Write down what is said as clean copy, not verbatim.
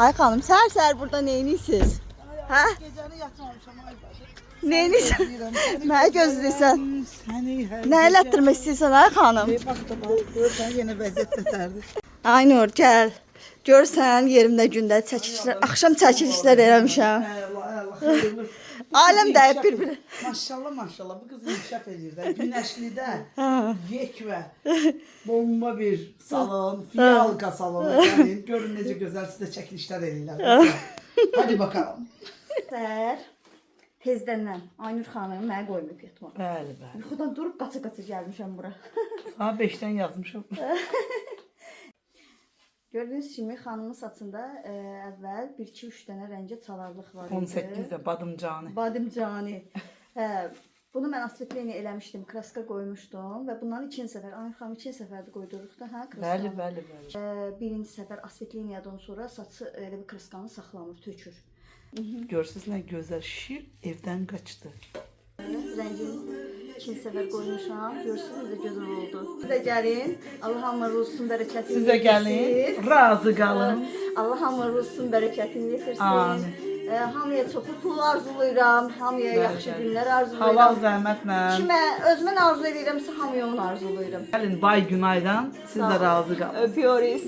Ay xanım, səhər-səhər burada neyinirsiniz? Hə? Gecəni yatmamışam ay bacı. Neyinisən? Mənə gözləyirsən. Səni hər Nə elətdirmək istəyirsən ay xanım? bax da bax, görsən yenə vəziyyət betərdir. Ay Nur, gəl. Görsən yerimdə gündə çəkilişlər, axşam çəkilişlər eləmişəm. Allah xeyirli. Aləm dəyib bir-biri. Maşallah maşallah bu qız inkişaf edir də. Günəşlidə Hə. yek və bomba bir salon, fiyalka salonu gəlin. Görün necə gözəl sizə çəkilişlər eləyirlər. Hadi bakalım. Səhər tezdəndən Aynur xanım mənə qoymayıb yatmağa. Bəli, bəli. Yuxudan durub qaça-qaça gəlmişəm bura. Saat 5-dən yazmışam. Gördüyünüz kimi xanımın saçında əvvəl 1-2-3 dənə rəngə çalarlıq var idi. 18-də badımcanı. Badımcani. Hə, bunu mən asvetleniya eləmişdim, kraska qoymuşdum və bundan ikinci səfər, Aynur xanım ikinci səfərdə qoyduruq da, hə, kraska. Bəli, bəli, bəli. Birinci səfər asvetleniyadan sonra saçı elə bir kraskanı saxlamır, tökür. Görürsünüz nə gözəl şir evdən qaçdı. Rəngini ikinci səfər qoymuşam, görsünüz də gözəl oldu. Siz də gəlin, Allah hamı ruzsun, bərəkətini Sizə gəlin, razı qalın. Allah hamı ruzsun, bərəkətini yetirsin. Amin. Hamıya çoxlu pul arzulayıram, hamıya yaxşı günlər arzulayıram. Halal zəhmətlə. Kimə özümə arzu edirəmsə, hamıya onu arzulayıram. Gəlin bay günaydan siz də razı qalın. Öpüyoruz.